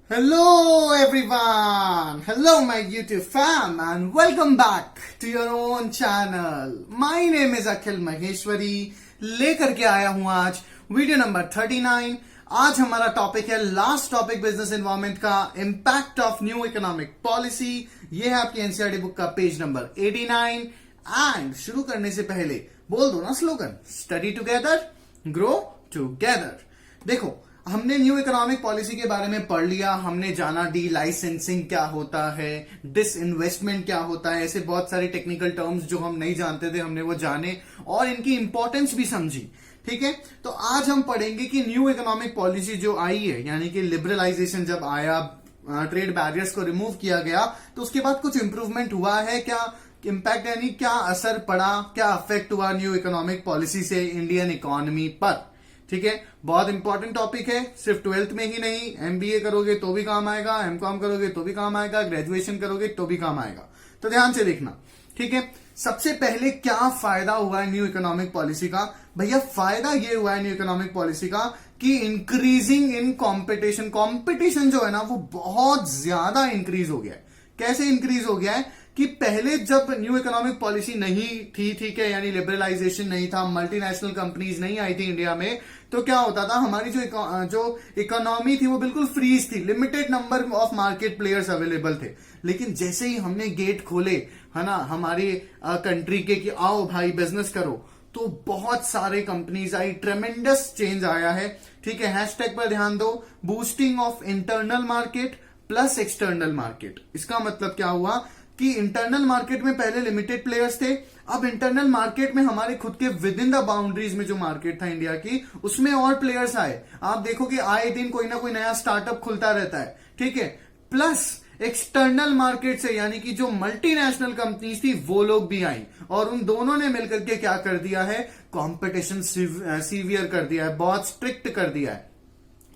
Hello everyone! Hello my YouTube fam and welcome back to your own channel. My name is Akhil Maheshwari. लेकर के आया हूं आज video number 39। आज हमारा टॉपिक है लास्ट टॉपिक बिजनेस एनवायरमेंट का impact of new economic policy. ये है आपकी एनसीईआरटी बुक का पेज नंबर 89। एंड शुरू करने से पहले बोल दो ना slogan, study together grow together. देखो, हमने न्यू इकोनॉमिक पॉलिसी के बारे में पढ़ लिया, हमने जाना डी लाइसेंसिंग क्या होता है, डिसइन्वेस्टमेंट क्या होता है, ऐसे बहुत सारे टेक्निकल टर्म्स जो हम नहीं जानते थे हमने वो जाने और इनकी इंपॉर्टेंस भी समझी। ठीक है, तो आज हम पढ़ेंगे कि न्यू इकोनॉमिक पॉलिसी जो आई है, यानी कि लिबरलाइजेशन जब आया, ट्रेड बैरियर्स को रिमूव किया गया, तो उसके बाद कुछ इंप्रूवमेंट हुआ है क्या, इंपैक्ट यानी क्या असर पड़ा, क्या अफेक्ट हुआ न्यू इकोनॉमिक पॉलिसी से इंडियन इकोनॉमी पर। ठीक है, बहुत इंपॉर्टेंट टॉपिक है, सिर्फ 12th में ही नहीं, एमबीए करोगे तो भी काम आएगा, एमकॉम करोगे तो भी काम आएगा, ग्रेजुएशन करोगे तो भी काम आएगा। तो ध्यान से देखना। ठीक है, सबसे पहले क्या फायदा हुआ है न्यू इकोनॉमिक पॉलिसी का? भैया फायदा ये हुआ है न्यू इकोनॉमिक पॉलिसी का कि इंक्रीजिंग इन कंपटीशन। कंपटीशन जो है ना वो बहुत ज्यादा इंक्रीज हो गया है। कैसे इंक्रीज हो गया है कि पहले जब न्यू इकोनॉमिक पॉलिसी नहीं थी, ठीक है, यानी लिबरलाइजेशन नहीं था, मल्टीनेशनल कंपनीज नहीं आई थी इंडिया में, तो क्या होता था, हमारी जो इकोनॉमी थी वो बिल्कुल फ्रीज थी, limited number of market players available थे। लेकिन जैसे ही हमने गेट खोले, है ना, हमारी कंट्री के कि आओ भाई बिजनेस करो, तो बहुत सारे कंपनीज आई, ट्रेमेंडस चेंज आया है। ठीक है, हैशटैग पर ध्यान दो, boosting of internal market plus external market. इसका मतलब क्या हुआ कि इंटरनल मार्केट में पहले लिमिटेड प्लेयर्स थे, अब इंटरनल मार्केट में हमारे खुद के विद इन द बाउंड्रीज में जो मार्केट था इंडिया की, उसमें और प्लेयर्स आए। आप देखो कि आए दिन कोई ना कोई नया स्टार्टअप खुलता रहता है। ठीक है, प्लस एक्सटर्नल मार्केट से, यानी कि जो मल्टीनेशनल कंपनीज थी वो लोग भी आई, और उन दोनों ने मिलकर के क्या कर दिया है, कंपटीशन सीवियर कर दिया है, बहुत स्ट्रिक्ट कर दिया है।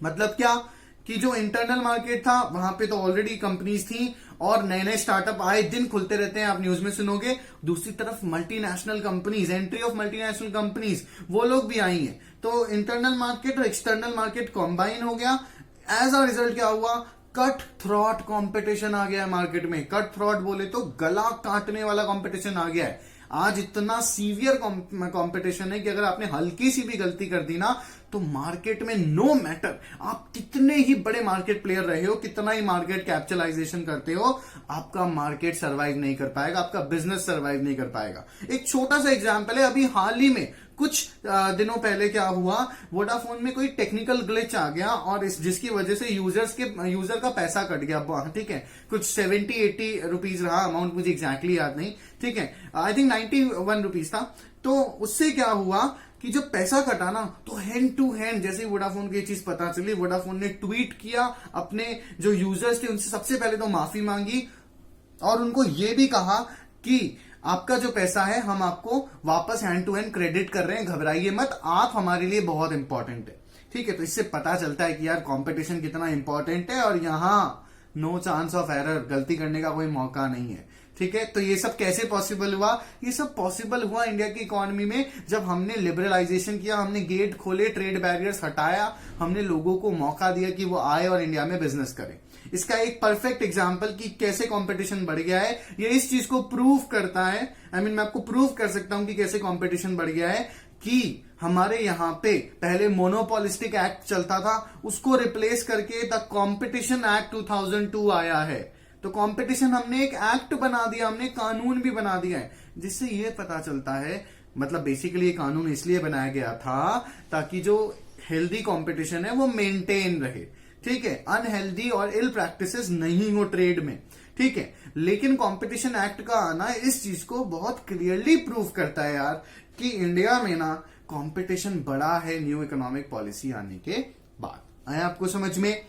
मतलब क्या कि जो इंटरनल मार्केट था वहां पे तो ऑलरेडी कंपनीज थी और नए नए स्टार्टअप आए दिन खुलते रहते हैं, आप न्यूज में सुनोगे। दूसरी तरफ multinational companies, entry of multinational companies, वो लोग भी आई हैं। तो इंटरनल मार्केट और एक्सटर्नल मार्केट कॉम्बाइन हो गया। एज अ रिजल्ट क्या हुआ, कट थ्रॉट कंपटीशन आ गया है मार्केट में। कट थ्रॉट बोले तो गला काटने वाला कंपटीशन आ गया है। आज इतना सीवियर कंपटीशन है कि अगर आपने हल्की सी भी गलती कर दी ना, तो मार्केट में नो मैटर आप कितने ही बड़े मार्केट प्लेयर रहे हो, कितना ही मार्केट कैपिटलाइजेशन करते हो, आपका मार्केट सर्वाइव नहीं कर पाएगा, आपका बिजनेस सर्वाइव नहीं कर पाएगा। एक छोटा सा एग्जांपल है, अभी हाल ही में कुछ दिनों पहले क्या हुआ, वोडाफोन में कोई टेक्निकल ग्लिच आ गया और जिसकी वजह से यूजर का पैसा कट गया। ठीक है, कुछ 70-80 रुपीज रहा अमाउंट, मुझे एग्जैक्टली याद नहीं। ठीक है, आई थिंक 91 रुपीज था। तो उससे क्या हुआ कि जब पैसा कटा ना, तो हैंड टू हैंड जैसे वोडाफोन की चीज पता चली, वोडाफोन ने ट्वीट किया, अपने जो यूजर्स थे उनसे सबसे पहले तो माफी मांगी और उनको ये भी कहा कि आपका जो पैसा है हम आपको वापस हैंड टू हैंड क्रेडिट कर रहे हैं, घबराइए मत, आप हमारे लिए बहुत इंपॉर्टेंट है। ठीक है, तो इससे पता चलता है कि यार कंपटीशन कितना इंपॉर्टेंट है और यहां नो चांस ऑफ एरर, गलती करने का कोई मौका नहीं है। ठीक है, तो ये सब कैसे पॉसिबल हुआ? ये सब पॉसिबल हुआ इंडिया की इकोनॉमी में जब हमने लिबरलाइजेशन किया, हमने गेट खोले, ट्रेड बैरियर्स हटाया, हमने लोगों को मौका दिया कि वो आए और इंडिया में बिजनेस करें। इसका एक परफेक्ट एग्जांपल कि कैसे कंपटीशन बढ़ गया है, ये इस चीज को प्रूव करता है। मैं आपको प्रूव कर सकता हूं कि कैसे कंपटीशन बढ़ गया है, कि हमारे यहां पे पहले मोनोपोलिस्टिक एक्ट चलता था, उसको रिप्लेस करके द कंपटीशन एक्ट 2002 आया है। तो कंपटीशन हमने एक एक्ट बना दिया, हमने कानून भी बना दिया है, जिससे ये पता चलता है, मतलब बेसिकली ये कानून इसलिए बनाया गया था ताकि जो हेल्दी कंपटीशन है वो मेंटेन रहे। ठीक है, अनहेल्दी और इल प्रैक्टिसेस नहीं हो ट्रेड में। ठीक है, लेकिन कंपटीशन एक्ट का आना इस चीज को बहुत क्लियरली प्रूव करता है यार कि इंडिया में ना कंपटीशन बढ़ा है न्यू इकोनॉमिक पॉलिसी आने के बाद। आया आपको समझ में?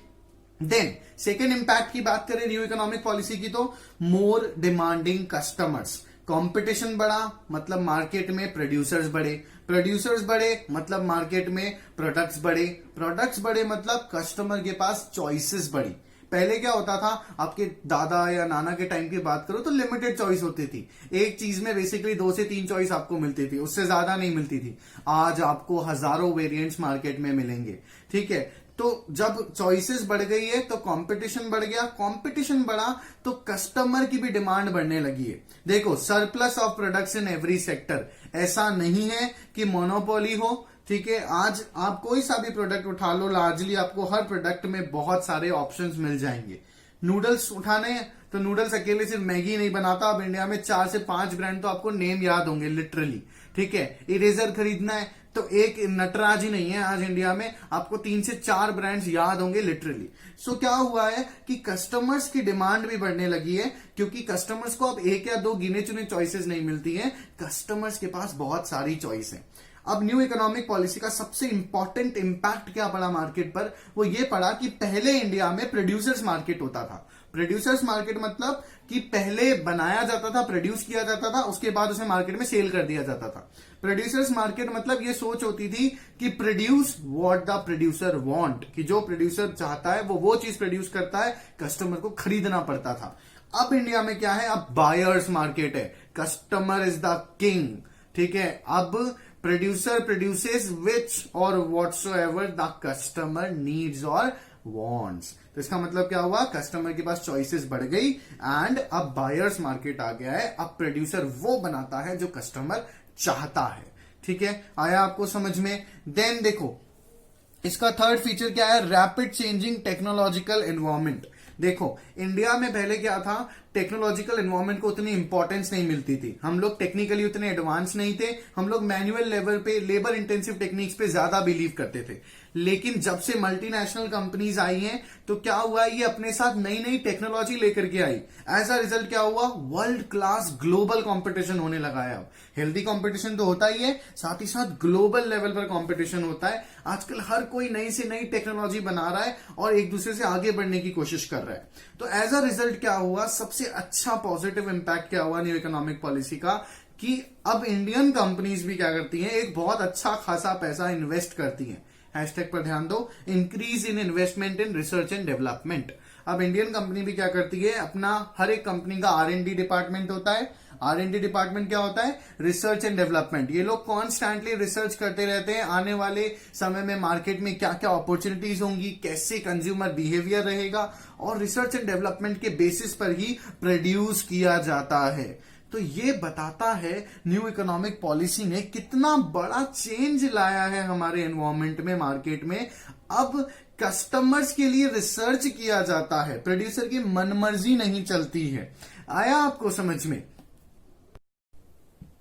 देन सेकेंड इंपैक्ट की बात करें न्यू इकोनॉमिक पॉलिसी की, तो मोर डिमांडिंग कस्टमर्स। कंपटीशन बढ़ा मतलब मार्केट में प्रोड्यूसर्स बढ़े, प्रोड्यूसर्स बढ़े मतलब मार्केट में प्रोडक्ट्स बढ़े, प्रोडक्ट्स बढ़े मतलब कस्टमर के पास चॉइसेस बढ़ी। पहले क्या होता था, आपके दादा या नाना के टाइम की बात करो तो लिमिटेड चॉइस होती थी, एक चीज में बेसिकली 2 से 3 चॉइस आपको मिलती थी, उससे ज्यादा नहीं मिलती थी। आज आपको हजारों वेरिएंट्स मार्केट में मिलेंगे। ठीक है, तो जब चॉइसेस बढ़ गई है तो कंपटीशन बढ़ गया, कंपटीशन बढ़ा तो कस्टमर की भी डिमांड बढ़ने लगी है। देखो, surplus of products in every sector, ऐसा नहीं है कि मोनोपोली हो, ठीक है। आज आप कोई सा भी प्रोडक्ट उठा लो, लार्जली आपको हर प्रोडक्ट में बहुत सारे ऑप्शंस मिल जाएंगे। नूडल्स उठाने तो नूडल्स अकेले सिर्फ मैगी नहीं बनाता, अब इंडिया में 4 से 5 ब्रांड तो आपको नेम याद होंगे लिटरली, ठीक है। इरेजर खरीदना है तो एक नटराज ही नहीं है, आज इंडिया में आपको 3 से 4 ब्रांड्स याद होंगे लिटरली। सो क्या हुआ है कि कस्टमर्स की डिमांड भी बढ़ने लगी है, क्योंकि कस्टमर्स को अब 1 या 2 गिने चुने चॉइसेस नहीं मिलती हैं, कस्टमर्स के पास बहुत सारी चॉइस है। अब न्यू इकोनॉमिक पॉलिसी का सबसे इंपॉर्टेंट इंपैक्ट क्या पड़ा मार्केट पर, वो ये पड़ा कि पहले इंडिया में प्रोड्यूसर्स मार्केट होता था। प्रोड्यूसर्स मार्केट मतलब कि पहले बनाया जाता था, प्रोड्यूस किया जाता था, उसके बाद उसे मार्केट में सेल कर दिया जाता था। प्रोड्यूसर्स मार्केट मतलब ये सोच होती थी कि produce what the producer want, कि जो प्रोड्यूसर चाहता है वो चीज प्रोड्यूस करता है, कस्टमर को खरीदना पड़ता था। अब इंडिया में क्या है, अब बायर्स मार्केट है, कस्टमर इज द किंग, ठीक है। अब प्रोड्यूसर प्रोड्यूसेस विच और व्हाटसोएवर द कस्टमर नीड्स और वांट्स। तो इसका मतलब क्या हुआ, कस्टमर के पास चॉइसेस बढ़ गई एंड अब बायर्स मार्केट आ गया है। अब प्रोड्यूसर वो बनाता है जो कस्टमर चाहता है, ठीक है। आया आपको समझ में। देन देखो, इसका थर्ड फीचर क्या है, रैपिड चेंजिंग टेक्नोलॉजिकल एनवायरमेंट। देखो, इंडिया में पहले क्या था, टेक्नोलॉजिकल एनवायरमेंट को उतनी इंपॉर्टेंस नहीं मिलती थी, हम लोग टेक्निकली उतने एडवांस नहीं थे, हम लोग मैनुअल लेवल पे लेबर इंटेंसिव टेक्निक्स पे ज्यादा बिलीव करते थे। लेकिन जब से मल्टीनेशनल कंपनीज आई हैं तो क्या हुआ, ये अपने साथ नई नई टेक्नोलॉजी लेकर के आई। एज अ रिजल्ट क्या हुआ, वर्ल्ड क्लास ग्लोबल कंपटीशन होने लगा है। अब हेल्दी कंपटीशन तो होता ही है, साथ ही साथ ग्लोबल लेवल पर कंपटीशन होता है। आजकल हर कोई नई से नई टेक्नोलॉजी बना रहा है और एक दूसरे से आगे बढ़ने की कोशिश कर रहा है। तो एज अ रिजल्ट क्या हुआ, सबसे अच्छा पॉजिटिव इंपैक्ट क्या हुआ न्यू इकोनॉमिक पॉलिसी का, कि अब इंडियन कंपनीज भी क्या करती हैं, एक बहुत अच्छा खासा पैसा इन्वेस्ट करती हैं। हैशटैग पर ध्यान दो, increase in investment in research and development. अब इंडियन कंपनी भी क्या करती है, अपना हर एक कंपनी का R&D डिपार्टमेंट होता है। R&D डिपार्टमेंट क्या होता है, रिसर्च एंड डेवलपमेंट। ये लोग कॉन्स्टेंटली रिसर्च करते रहते हैं, आने वाले समय में मार्केट में क्या क्या अपॉर्चुनिटीज होंगी, कैसे कंज्यूमर बिहेवियर रहेगा, और रिसर्च एंड डेवलपमेंट के बेसिस पर ही प्रोड्यूस किया जाता है। तो ये बताता है न्यू इकोनॉमिक पॉलिसी ने कितना बड़ा चेंज लाया है हमारे एनवायरमेंट में, मार्केट में। अब कस्टमर्स के लिए रिसर्च किया जाता है, प्रोड्यूसर की मनमर्जी नहीं चलती है। आया आपको समझ में।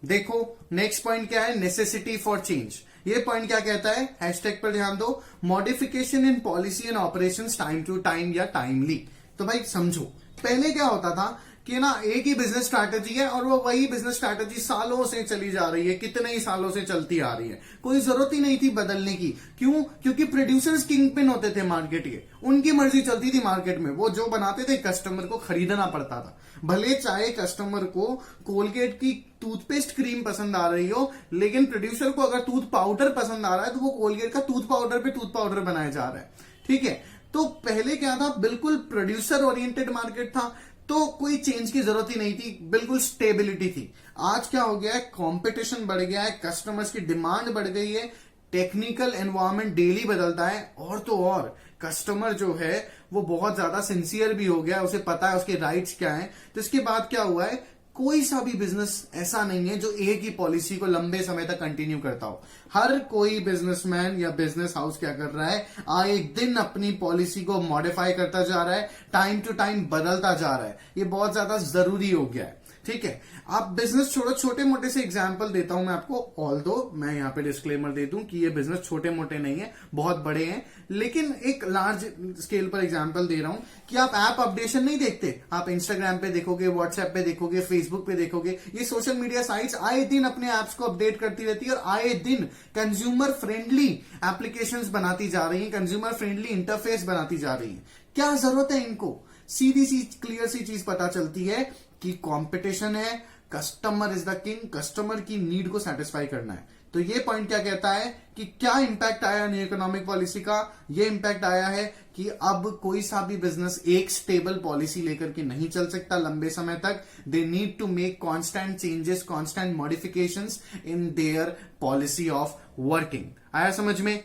देखो, नेक्स्ट पॉइंट क्या है, नेसेसिटी फॉर चेंज। ये पॉइंट क्या कहता है, हैशटैग पर ध्यान दो, modification in policy and operations time to time या टाइमली। तो भाई समझो, पहले क्या होता था कि ना, एक ही बिजनेस स्ट्रैटेजी है और वो वही बिजनेस स्ट्रैटेजी सालों से चली जा रही है, कितने ही सालों से चलती आ रही है, कोई जरूरत ही नहीं थी बदलने की। क्यों, क्योंकि प्रोड्यूसर्स किंग पिन होते थे मार्केट के, उनकी मर्जी चलती थी मार्केट में, वो जो बनाते थे कस्टमर को खरीदना पड़ता था। भले चाहे कस्टमर को कोलगेट की टूथपेस्ट क्रीम पसंद आ रही हो, लेकिन प्रोड्यूसर को अगर टूथ पाउडर पसंद आ रहा है तो वो कोलगेट का टूथ पाउडर पे टूथ पाउडर बनाया जा रहा है, ठीक है। तो पहले क्या था, बिल्कुल प्रोड्यूसर ओरिएंटेड मार्केट था, तो कोई चेंज की जरूरत ही नहीं थी, बिल्कुल स्टेबिलिटी थी। आज क्या हो गया है, कंपटीशन बढ़ गया है, कस्टमर्स की डिमांड बढ़ गई है, टेक्निकल एनवायरनमेंट डेली बदलता है, और तो और कस्टमर जो है वो बहुत ज्यादा सिंसियर भी हो गया है, उसे पता है उसके राइट्स क्या हैं। तो इसके बाद क्या हुआ है, कोई सा भी बिजनेस ऐसा नहीं है जो एक ही पॉलिसी को लंबे समय तक कंटिन्यू करता हो। हर कोई बिजनेसमैन या बिजनेस हाउस क्या कर रहा है, आए दिन अपनी पॉलिसी को मॉडिफाई करता जा रहा है, टाइम टू टाइम बदलता जा रहा है। ये बहुत ज्यादा जरूरी हो गया है, ठीक है। आप बिजनेस छोड़ो, छोटे मोटे से एग्जांपल देता हूं मैं आपको, ऑल्दो मैं यहां पे डिस्क्लेमर दे दूं कि ये बिजनेस छोटे मोटे नहीं है, बहुत बड़े हैं, लेकिन एक लार्ज स्केल पर एग्जांपल दे रहा हूं कि आप ऐप अपडेशन नहीं देखते, आप इंस्टाग्राम पे देखोगे, व्हाट्सएप पे देखोगे, फेसबुक पे देखोगे, ये सोशल मीडिया साइट्स आए दिन अपने एप्स को अपडेट करती रहती है और आए दिन कंज्यूमर फ्रेंडली एप्लीकेशंस बनाती जा रही है, कंज्यूमर फ्रेंडली इंटरफेस बनाती जा रही है। क्या जरूरत है इनको, सीधी सी क्लियर सी चीज पता चलती है कि कंपटीशन है, customer is the king, customer की नीड को सेटिस्फाई करना है। तो ये पॉइंट क्या कहता है कि क्या इंपैक्ट आया न्यू इकोनॉमिक पॉलिसी का, ये इंपैक्ट आया है कि अब कोई सा भी बिजनेस एक स्टेबल पॉलिसी लेकर के नहीं चल सकता लंबे समय तक। They need to make constant changes, constant modifications in their policy of working. आया समझ में।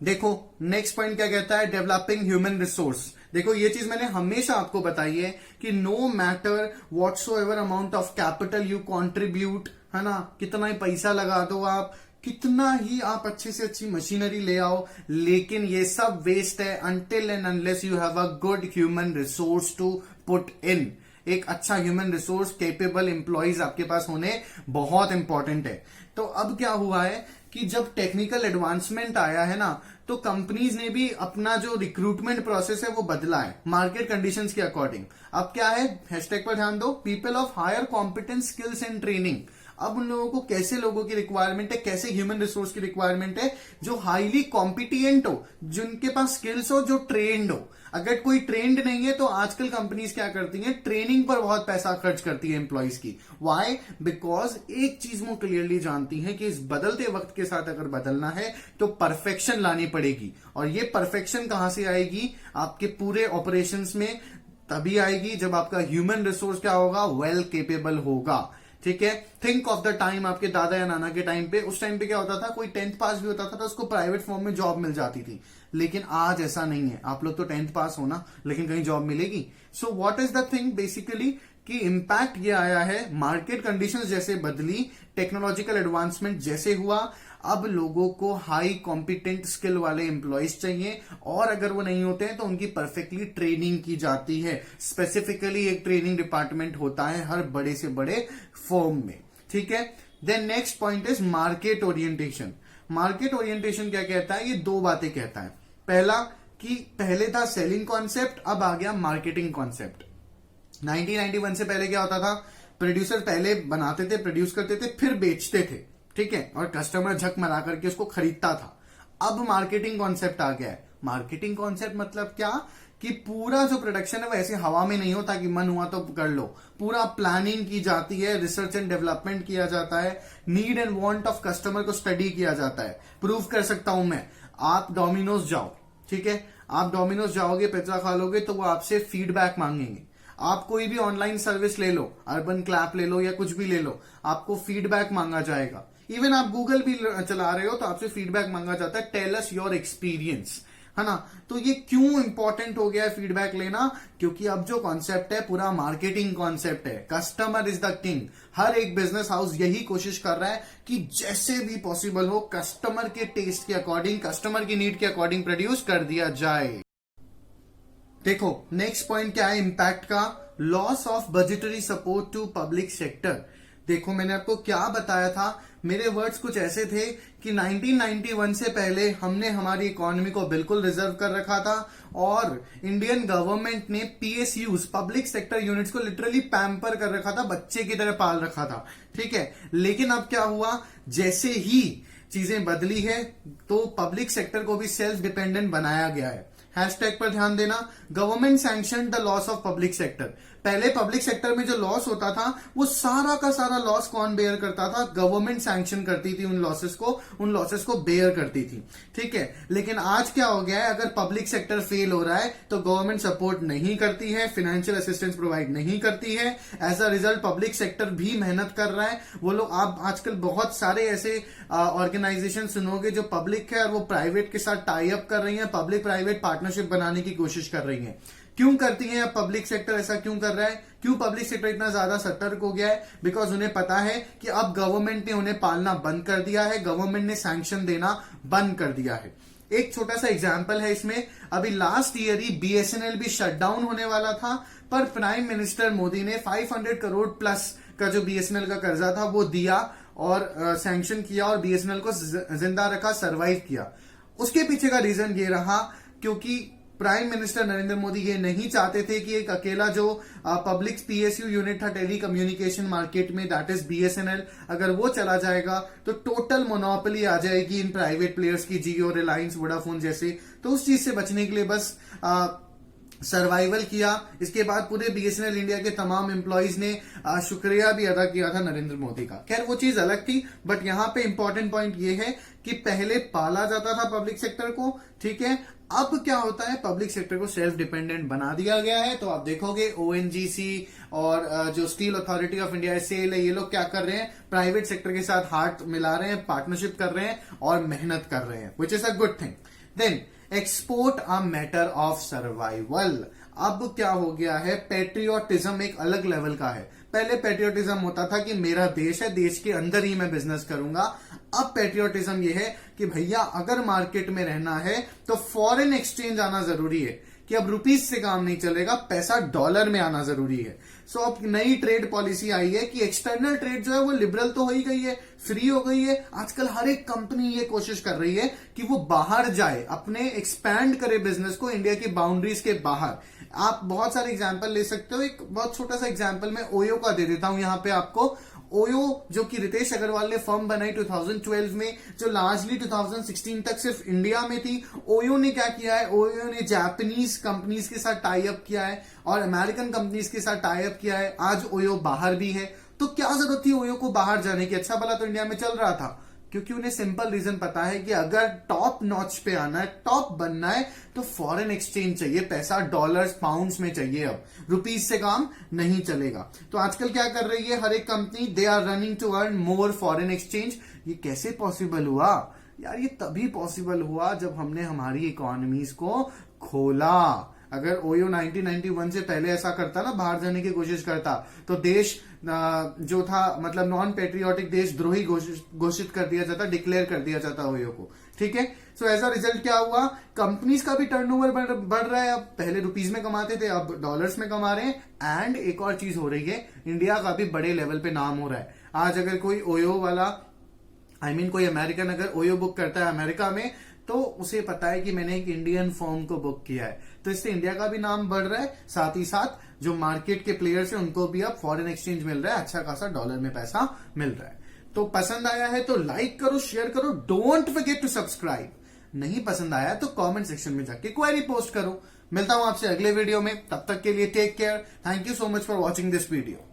देखो नेक्स्ट पॉइंट क्या कहता है, डेवलपिंग ह्यूमन रिसोर्स। देखो ये चीज मैंने हमेशा आपको बताई है कि no matter whatsoever amount of capital you contribute, है ना, कितना ही पैसा लगा दो आप, कितना ही आप अच्छे से अच्छी मशीनरी ले आओ, लेकिन ये सब वेस्ट है until and unless you have a good human resource to put in. एक अच्छा ह्यूमन रिसोर्स कैपेबल एम्प्लॉयज आपके पास होने बहुत इंपॉर्टेंट है। तो अब क्या हुआ है कि जब टेक्निकल एडवांसमेंट आया है ना, तो कंपनीज ने भी अपना जो रिक्रूटमेंट प्रोसेस है वो बदला है मार्केट कंडीशंस के अकॉर्डिंग। अब क्या है, हैशटैग पर ध्यान दो, people of higher competence skills and training. अब उन लोगों को कैसे लोगों की रिक्वायरमेंट है, कैसे ह्यूमन रिसोर्स की रिक्वायरमेंट है, जो हाईली कॉम्पिटिएंट हो, जिनके पास स्किल्स हो, जो ट्रेंड हो। अगर कोई ट्रेंड नहीं है तो आजकल कंपनीज क्या करती हैं, ट्रेनिंग पर बहुत पैसा खर्च करती है एम्प्लॉयज की। व्हाई? बिकॉज एक चीज वो क्लियरली जानती हैं कि इस बदलते वक्त के साथ अगर बदलना है तो परफेक्शन लानी पड़ेगी। और ये परफेक्शन कहां से आएगी, आपके पूरे ऑपरेशंस में तभी आएगी जब आपका ह्यूमन रिसोर्स क्या होगा, वेल केपेबल होगा। ठीक है, थिंक ऑफ द टाइम, आपके दादा या नाना के टाइम पे, उस टाइम पे क्या होता था, कोई 10th पास भी होता था तो उसको प्राइवेट फॉर्म में जॉब मिल जाती थी। लेकिन आज ऐसा नहीं है, आप लोग तो 10th पास हो ना, लेकिन कहीं जॉब मिलेगी? So what is the thing basically कि इम्पैक्ट ये आया है, मार्केट कंडीशंस जैसे बदली, टेक्नोलॉजिकल एडवांसमेंट जैसे हुआ, अब लोगों को हाई कॉम्पिटेंट स्किल वाले एम्प्लॉयज चाहिए, और अगर वो नहीं होते हैं तो उनकी परफेक्टली ट्रेनिंग की जाती है। स्पेसिफिकली एक ट्रेनिंग डिपार्टमेंट होता है हर बड़े से बड़े फर्म में। ठीक है, then next point is market orientation. Market orientation क्या कहता है, ये दो बातें कहता है। पहला कि पहले था सेलिंग कॉन्सेप्ट, अब आ गया मार्केटिंग कॉन्सेप्ट। 1991 से पहले क्या होता था, प्रोड्यूसर पहले बनाते थे, प्रोड्यूस करते थे, फिर बेचते थे, ठीक है, और कस्टमर झक मरा करके उसको खरीदता था। अब मार्केटिंग कॉन्सेप्ट आ गया है। मार्केटिंग कॉन्सेप्ट मतलब क्या, कि पूरा जो प्रोडक्शन है वो ऐसे हवा में नहीं होता कि मन हुआ तो कर लो, पूरा प्लानिंग की जाती है, रिसर्च एंड डेवलपमेंट किया जाता है, need and want of customer को स्टडी किया जाता है। प्रूव कर सकता हूं मैं, आप डोमिनोज जाओ, ठीक है, आप डोमिनोज जाओगे, पिज्जा खा लोगे तो वो आपसे फीडबैक मांगेंगे। आप कोई भी ऑनलाइन सर्विस ले लो, अर्बन क्लैप ले लो या कुछ भी ले लो, आपको फीडबैक मांगा जाएगा। इवन आप गूगल भी चला रहे हो तो आपसे फीडबैक मांगा जाता है, टेल अस योर एक्सपीरियंस, है ना। तो ये क्यों इंपॉर्टेंट हो गया है फीडबैक लेना, क्योंकि अब जो कॉन्सेप्ट है पूरा मार्केटिंग कॉन्सेप्ट है, कस्टमर इज द किंग। हर एक बिजनेस हाउस यही कोशिश कर रहा है कि जैसे भी पॉसिबल हो कस्टमर के टेस्ट के अकॉर्डिंग, कस्टमर की नीड के अकॉर्डिंग प्रोड्यूस कर दिया जाए। देखो नेक्स्ट पॉइंट क्या है इम्पैक्ट का, loss of budgetary support to public sector. देखो मैंने आपको क्या बताया था, मेरे वर्ड्स कुछ ऐसे थे कि 1991 से पहले हमने हमारी इकोनॉमी को बिल्कुल रिजर्व कर रखा था, और इंडियन गवर्नमेंट ने पीएसयूज, पब्लिक सेक्टर यूनिट्स को लिटरली पैम्पर कर रखा था, बच्चे की तरह पाल रखा था, ठीक है। लेकिन अब क्या हुआ, जैसे ही चीजें बदली है तो पब्लिक सेक्टर को भी सेल्फ डिपेंडेंट बनाया गया है। हैशटैग पर ध्यान देना, government sanction the loss of public sector. पहले पब्लिक सेक्टर में जो लॉस होता था वो सारा का सारा लॉस कौन बेयर करता था, गवर्नमेंट सैंक्शन करती थी, उन लॉसेस को बेयर करती थी, ठीक है। लेकिन आज क्या हो गया है, अगर पब्लिक सेक्टर फेल हो रहा है तो गवर्नमेंट सपोर्ट नहीं करती है, फाइनेंशियल असिस्टेंस प्रोवाइड नहीं करती है। As a result public sector भी मेहनत कर रहा है। वो लोग, आप आजकल बहुत सारे ऐसे ऑर्गेनाइजेशन सुनोगे जो पब्लिक है और वो प्राइवेट के साथ टाई अप कर रही है, पब्लिक प्राइवेट पार्टनरशिप बनाने की कोशिश कर रही है। क्यों करती है अब पब्लिक सेक्टर, ऐसा क्यों कर रहा है, क्यों पब्लिक सेक्टर इतना ज्यादा सतर्क हो गया है, बिकॉज उन्हें पता है कि अब गवर्नमेंट ने उन्हें पालना बंद कर दिया है, गवर्नमेंट ने सैंक्शन देना बंद कर दिया है। एक छोटा सा एग्जांपल है इसमें, अभी लास्ट ईयर ही बीएसएनएल भी शटडाउन होने वाला था, पर प्राइम मिनिस्टर मोदी ने 500 करोड़ प्लस का जो बीएसएनएल का कर्जा था वो दिया और सैंक्शन किया और बीएसएनएल को जिंदा रखा, सर्वाइव किया। उसके पीछे का रीजन ये रहा क्योंकि प्राइम मिनिस्टर नरेंद्र मोदी ये नहीं चाहते थे कि एक अकेला जो पब्लिक पीएसयू यूनिट था टेली कम्युनिकेशन मार्केट में, दैट इज बीएसएनएल, अगर वो चला जाएगा तो टोटल मोनोपोली आ जाएगी इन प्राइवेट प्लेयर्स की, जियो, रिलायंस, वोडाफोन जैसे। तो उस चीज से बचने के लिए बस सर्वाइवल किया। इसके बाद पूरे बीएसएनएल इंडिया के तमाम एम्प्लॉयज ने शुक्रिया भी अदा किया था नरेंद्र मोदी का। खैर वो चीज अलग थी, बट यहाँ पे इंपॉर्टेंट पॉइंट ये है कि पहले पाला जाता था पब्लिक सेक्टर को, ठीक है, अब क्या होता है, पब्लिक सेक्टर को सेल्फ डिपेंडेंट बना दिया गया है। तो आप देखोगे ओएनजीसी और जो Steel Authority of India, SAIL है, ये लोग क्या कर रहे हैं, प्राइवेट सेक्टर के साथ हाथ मिला रहे हैं, पार्टनरशिप कर रहे हैं और मेहनत कर रहे हैं, which is a good thing. Then export a matter of survival. अब क्या हो गया है, पेट्रियोटिज्म एक अलग लेवल का है। पहले पेट्रियोटिज्म होता था कि मेरा देश है, देश के अंदर ही मैं बिजनेस करूंगा। अब पेट्रियोटिज्म ये है कि भैया अगर मार्केट में रहना है तो फॉरेन एक्सचेंज आना जरूरी है, कि अब रुपीज से काम नहीं चलेगा, पैसा डॉलर में आना जरूरी है। सो अब नई ट्रेड पॉलिसी आई है कि एक्सटर्नल ट्रेड जो है वो लिबरल तो हो ही गई है, फ्री हो गई है। आजकल हर एक कंपनी ये कोशिश कर रही है कि वो बाहर जाए, अपने एक्सपैंड करे बिजनेस को इंडिया की बाउंड्रीज के बाहर। आप बहुत सारे एग्जाम्पल ले सकते हो। एक बहुत छोटा सा एग्जाम्पल मैं ओयो का दे देता हूं यहां पे आपको। ओयो जो कि रितेश अग्रवाल ने फर्म बनाई 2012 में, जो लार्जली 2016 तक सिर्फ इंडिया में थी। ओयो ने क्या किया है, ओयो ने जापानीज कंपनीज के साथ टाई अप किया है और अमेरिकन कंपनीज के साथ टाई अप किया है। आज ओयो बाहर भी है। तो क्या जरूरत थी ओयो को बाहर जाने की, अच्छा भला तो इंडिया में चल रहा था। क्योंकि उन्हें सिंपल रीजन पता है कि अगर टॉप नॉच पे आना है, टॉप बनना है, तो फॉरेन एक्सचेंज चाहिए, पैसा डॉलर्स पाउंड्स में चाहिए। अब रुपीज से काम नहीं चलेगा। तो आजकल क्या कर रही है हर एक company, they are running to earn more foreign exchange. ये कैसे पॉसिबल हुआ यार? ये तभी पॉसिबल हुआ जब हमने हमारी इकोनॉमीज को खोला। अगर ओयो 1991 से पहले ऐसा करता ना, बाहर जाने की कोशिश करता, तो देश जो था मतलब नॉन पेट्रियोटिक देशद्रोही घोषित कर दिया जाता, डिक्लेयर कर दिया जाता ओयो को। ठीक है। सो एज अ रिजल्ट क्या हुआ, कंपनीज का भी टर्नओवर बढ़ रहा है। अब पहले रुपीज में कमाते थे, अब डॉलर्स में कमा रहे हैं। एंड एक और चीज हो रही है, इंडिया का भी बड़े लेवल पे नाम हो रहा है। आज अगर कोई ओयो वाला कोई अमेरिकन अगर ओयो बुक करता है अमेरिका में, तो उसे पता है कि मैंने एक इंडियन फर्म को बुक किया है। तो इससे इंडिया का भी नाम बढ़ रहा है, साथ ही साथ जो मार्केट के प्लेयर्स हैं उनको भी अब फॉरेन एक्सचेंज मिल रहा है, अच्छा खासा डॉलर में पैसा मिल रहा है। तो पसंद आया है तो लाइक करो, शेयर करो, डोंट फॉरगेट टू सब्सक्राइब। नहीं पसंद आया तो कमेंट सेक्शन में जाके क्वेरी पोस्ट करो। मिलता हूं आपसे अगले वीडियो में, तब तक के लिए take care. Thank you so much for watching this video.